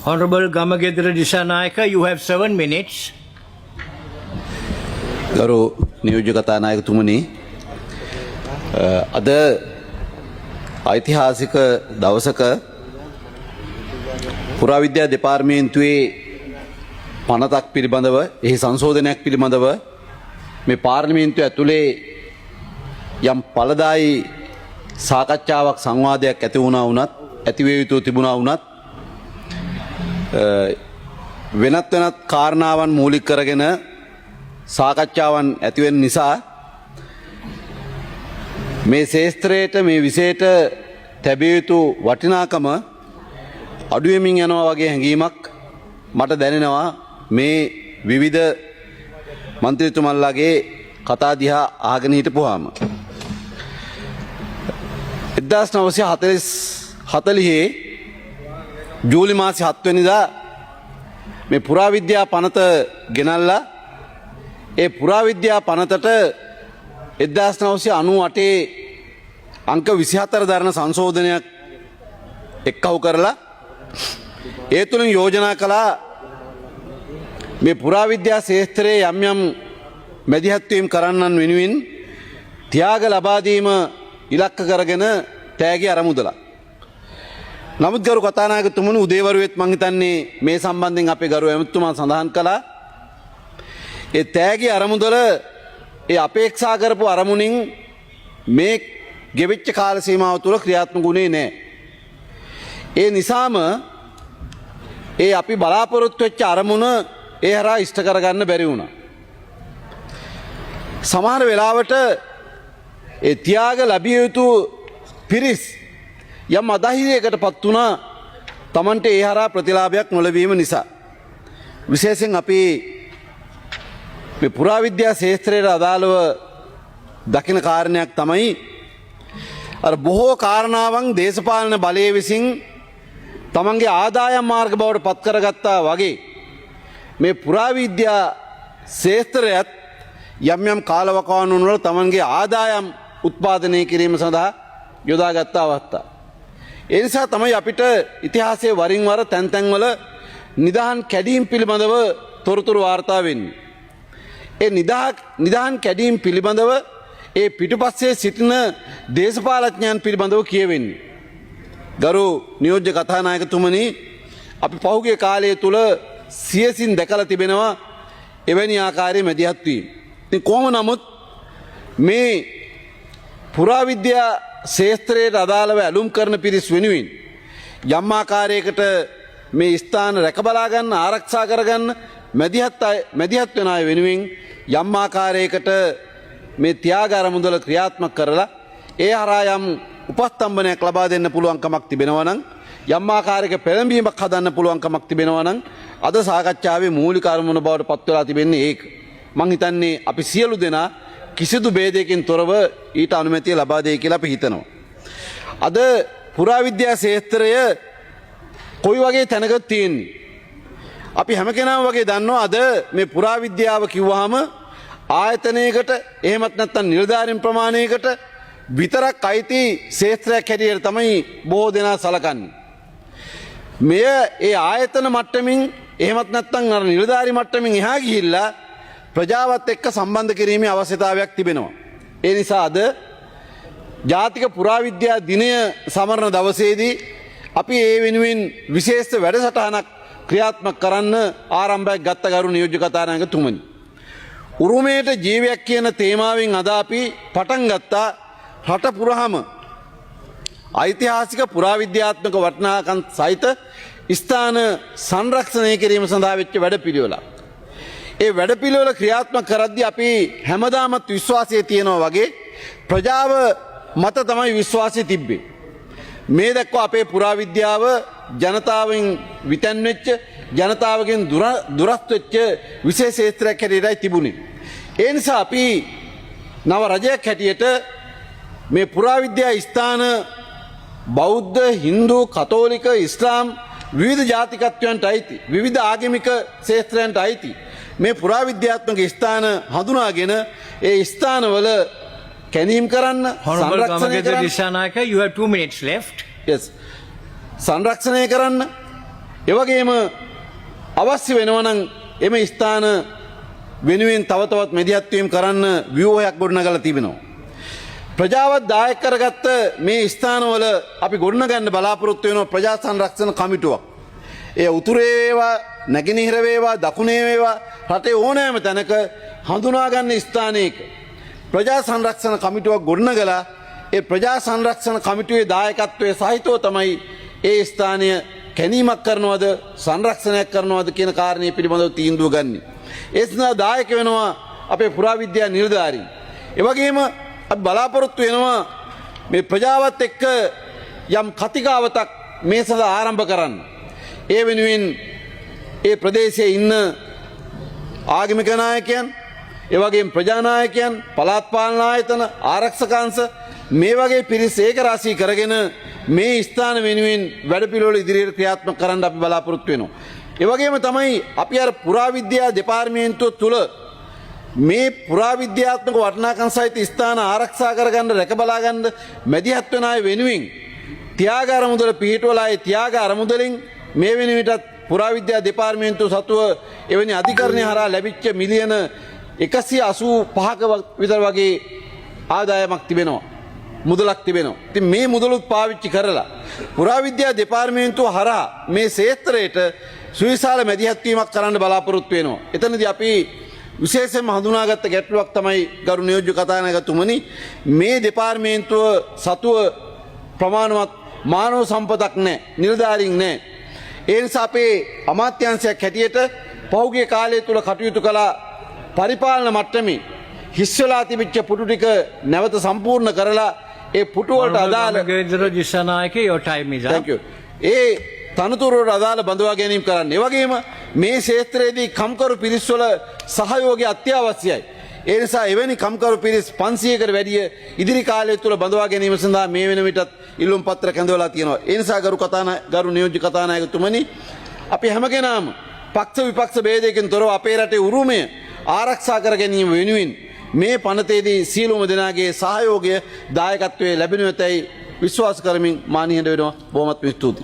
Honorable Gamagedra Dissanayake, you have 7 minutes. ගරු නියෝජ්‍ය කතානායකතුමනි අද ඓතිහාසික දවසක පුරාවිද්‍යා දෙපාර්තමේන්තුවේ පනතක් පිළිබඳව එහි සංශෝධනයක් පිළිබඳව මේ පාර්ලිමේන්තුව ඇතුලේ යම් ඵලදායී සාකච්ඡාවක් සංවාදයක් ඇති වුණා වුණත් ඇති වේ යුතු තිබුණා වුණත් වෙනත් කාරණාවන් මූලික කරගෙන සාකච්ඡාවන් ඇතිවෙන නිසා මේ ශාස්ත්‍රයට මේ විෂයට තැබිය යුතු වටිනාකම අඩු වෙමින් යනවා වගේ හැඟීමක් මට දැනෙනවා මේ විවිධ മന്ത്രിතුමන්ලාගේ කතා දිහා අහගෙන හිටපුවාම 1940 ජූලි මාසේ 7 වෙනිදා මේ පුරාවිද්‍යා පනත ගෙනල්ලා ඒ පුරාවිද්‍යා පනතට 1998 අංක 24 දරන සංශෝධනයක් එක්කව කරලා ඒ තුලින් යෝජනා කළා මේ පුරාවිද්‍යා ශාස්ත්‍රයේ යම් යම් මැදිහත් වීම කරන්නන් වෙනුවෙන් ත්‍යාග ලබා දීම ඉලක්ක කරගෙන තෑගි අරමුදලා. නමුත් ගරු කතානායකතුමනි උදේවරුවෙත් මං හිතන්නේ මේ සම්බන්ධයෙන් අපේ ගරු ඇමතුමා සඳහන් කළා ඒ තෑගි අරමුදල ඒ අපේක්ෂා කරපු අරමුණින් මේ ගෙවිච්ච කාල සීමාව තුළ ක්‍රියාත්මක වුණේ නැහැ. ඒ නිසාම ඒ අපි බලාපොරොත්තු වෙච්ච අරමුණ ඒ හරහා ඉෂ්ට කරගන්න බැරි වුණා. සමහර වෙලාවට ඒ ත්‍යාග ලැබිය යුතු පිරිස් යම් අධෛර්යයකටපත් වුණා Tamante ඒ හරහා ප්‍රතිලාභයක් නොලැබීම නිසා. විශේෂයෙන් අපි මේ පුරාවිද්‍යා ශාස්ත්‍රයට අදාළව දකින කාරණයක් තමයි අර බොහෝ කාරණාවන් දේශපාලන බලය විසින් තමන්ගේ ආදායම් මාර්ග බවට පත් කරගත්තා වගේ මේ පුරාවිද්‍යා ශාස්ත්‍රයත් යම් යම් කාලවකවානුන් වල තමන්ගේ ආදායම් උත්පාදනය කිරීම සඳහා යොදාගත් අවස්ථා. ඒ නිසා තමයි අපිට ඉතිහාසයේ වරින් වර තැන් තැන්වල නිදහන් කැඩීම් පිළිබඳව තොරතුරු වාර්තා වෙන්නේ. ඒ නිදහන් කැඩීම් පිළිබඳව ඒ පිටුපස්සේ සිටින දේශපාලඥයන් පිළිබඳව කියවෙන්නේ. ගරු නියෝජ්‍ය කතානායකතුමනි අපි පහුගිය කාලය තුල සියසින් දැකලා තිබෙනවා එවැනි ආකාරයේ මැදිහත් වීම. ඉතින් කොහොම නමුත් මේ පුරාවිද්‍යා ශාස්ත්‍රයට අදාළව ඇලුම් කරන පිරිස් වෙනුවෙන් යම් ආකාරයකට මේ ස්ථාන රැකබලා ගන්න ආරක්ෂා කරගන්න මැදිහත් වෙන අය වෙනුවෙන් යම් ආකාරයකට මේ ත්‍යාග අරමුදල ක්‍රියාත්මක කරලා ඒ හරහා යම් උපස්තම්භනයක් ලබා දෙන්න පුළුවන්කමක් තිබෙනවා නම් යම් ආකාරයක පෙළඹීමක් හදන්න පුළුවන්කමක් තිබෙනවා නම් අද සාකච්ඡාවේ මූලික අරමුණ බවට පත් වෙලා තිබෙන්නේ ඒක. මං හිතන්නේ අපි සියලු දෙනා කිසිදු ભેදයකින් තොරව ඊට අනුමැතිය ලබා දෙයි කියලා අපි හිතනවා. අද පුරාවිද්‍යා ශාස්ත්‍රය කොයි වගේ තැනක තියෙන්නේ? අපි හැම කෙනාම වගේ දන්නවා අද මේ පුරාවිද්‍යාව කිව්වහම ආයතනයකට එහෙමත් නැත්නම් නිලධාරීන් ප්‍රමාණයකට විතරක් අයිති ශාස්ත්‍රයක් හැටියට තමයි බොහෝ දෙනා සලකන්නේ. මෙය ඒ ආයතන මට්ටමින් එහෙමත් නැත්නම් අර නිලධාරී මට්ටමින් එහා ගිහිල්ලා ප්‍රජාවත් එක්ක සම්බන්ධ කිරීමේ අවශ්‍යතාවයක් තිබෙනවා. ඒ නිසා අද ජාතික පුරාවිද්‍යා දිනය සමරන දවසේදී අපි ඒ වෙනුවෙන් විශේෂ වැඩසටහනක් ක්‍රියාත්මක කරන්න ආරම්භයක් ගත්ත ගරු නියෝජ්‍ය කතානායකතුමනි. උරුමයට ජීවයක් කියන තේමාවෙන් අද අපි පටන් ගත්තා රට පුරාම ඓතිහාසික පුරාවිද්‍යාත්මක වටිනාකම් සහිත ස්ථාන සංරක්ෂණය කිරීම සඳහා වෙච්ච වැඩපිළිවෙලක්. ඒ වැඩපිළිවෙල ක්‍රියාත්මක කරද්දී අපි හැමදාමත් විශ්වාසය තියනවා වගේ ප්‍රජාව මත තමයි විශ්වාසය තිබ්බේ. මේ දක්වා අපේ පුරාවිද්‍යාව ජනතාවෙන් විතැන් වෙච්ච ජනතාවගෙන් දුරස්ත වෙච්ච විශේෂ ක්ෂේත්‍රයක් හැටියටයි තිබුණේ. ඒ නිසා අපි නව රජයක් හැටියට මේ පුරාවිද්‍යා ස්ථාන බෞද්ධ, හින්දු, කතෝලික, ඉස්ලාම් විවිධ ජාතිකත්වයන්ට අයිති, විවිධ ආගමික ක්ෂේත්‍රයන්ට අයිති මේ පුරාවිද්‍යාත්මක ස්ථාන හඳුනාගෙන ඒ ස්ථානවල කැනීම් කරන්න Honorable Gamagedra Dissanayake, you have 2 minutes left. Yes. සංරක්ෂණය කරන්න එවගේම අවශ්‍ය වෙනවනම් එම ස්ථාන වෙනුවෙන් තව තවත් මැදිහත්වීම් කරන්න ව්‍යුහයක් ගොඩනගලා තිබෙනවා. ප්‍රජාවත් දායක කරගත්ත මේ ස්ථානවල අපි ගොඩනගන්න බලාපොරොත්තු වෙනවා ප්‍රජා සංරක්ෂණ කමිටුවක්. ඒ උතුරේ වේවා නැගෙනහිර වේවා දකුණේ වේවා රටේ ඕනෑම තැනක හඳුනා ගන්න ස්ථානයක ප්‍රජා සංරක්ෂණ කමිටුවක් ගොඩනගලා ඒ ප්‍රජා සංරක්ෂණ කමිටුවේ දායකත්වයේ සහිතව තමයි ඒ ස්ථානය කැණීමක් කරනවද සංරක්ෂණයක් කරනවද කියන කාරණේ පිළිබඳව තීන්දුව ගන්න. ඒ සඳහා දායක වෙනවා අපේ පුරාවිද්‍යා නිලධාරීන්. ඒ වගේම අපි බලාපොරොත්තු වෙනවා මේ ප්‍රජාවත් එක්ක යම් කතිකාවතක් මේ සඳහා ආරම්භ කරන්න. ඒ වෙනුවෙන් ඒ ප්‍රදේශයේ ඉන්න ආගමික නායකයන්, ඒ වගේම ප්‍රජානායකයන්, පළාත් පාලන ආයතන, ආරක්ෂක මේ වගේ පිරිස් ඒක රාශී කරගෙන මේ ස්ථාන වෙනුවෙන් වැඩපිළිවෙළ ඉදිරියට ක්‍රියාත්මක කරන්න අපි බලාපොරොත්තු වෙනවා. ඒ වගේම තමයි අපි අර පුරාවිද්‍යා දෙපාර්තමේන්තුව තුළ මේ පුරාවිද්‍යාත්මක වටිනාකම් සහිත ස්ථාන ආරක්ෂා කරගන්න රැක බලා ගන්න මැදිහත් වෙන අය වෙනුවෙන් ත්‍යාග අරමුදල පිහිටුවලා ඒ ත්‍යාග අරමුදලින් මේ වෙන විටත් පුරාවිද්‍යා දෙපාර්තමේන්තුව සතුව එවැනි අධිකරණය හරහා ලැබිච්ච මිලියන 185ක විතර වගේ ආදායමක් තිබෙනවා. මුදලක් තිබෙනවා. ඉතින් මේ මුදලුත් පාවිච්චි කරලා පුරාවිද්‍යා දෙපාර්තමේන්තුව හරහා මේ ක්ෂේත්‍රයට සුවිශාල මැදිහත්වීමක් කරන්න බලාපොරොත්තු වෙනවා. එතනදී අපි විශේෂයෙන්ම හඳුනාගත්ත ගැටලුවක් තමයි ගරු නියෝජ්‍ය කතානායකතුමනි මේ දෙපාර්තමේන්තුව සතුව ප්‍රමාණවත් මානව සම්පතක් නැහැ, නිලධාරීන් නැහැ. ඒ නිසා අපේ අමාත්‍යාංශයක් හැටියට පහුගිය කාලය තුල කටයුතු කළ පරිපාලන මට්ටමේ හිස් වෙලා තිබිච්ච පුටු ටික නැවත සම්පූර්ණ කරලා ඒ පුටු වලට අදාළ Gajendra Dissanayake, your time is up. Thank you. ඒ තනතුරු වලට අදාළ බඳවා ගැනීම කරන්න. ඒ වගේම මේ ක්ෂේත්‍රයේදී කම්කරු පිරිස් වල සහයෝගය අත්‍යවශ්‍යයි. ඒ නිසා එවැනි කම්කරු පිරිස් 500කට වැඩිය ඉදිරි කාලය තුල බඳවා ගැනීම සඳහා මේ වෙන විටත් ඉල්ලුම් පත්‍ර කැඳවලා තියෙනවා. ඒ නිසා ගරු නියෝජ්‍ය කතානායකතුමනි අපි හැමකෙනාම පක්ෂ විපක්ෂ ભેදයකින් තොරව අපේ රටේ උරුමය ආරක්ෂා කර ගැනීම වෙනුවෙන් මේ පනතේදී සියලුම දෙනාගේ සහයෝගය දායකත්වයේ ලැබෙනු ඇතැයි විශ්වාස කරමින් මා නිහඬ වෙනවා. බොහොමත් ස්තුතියි.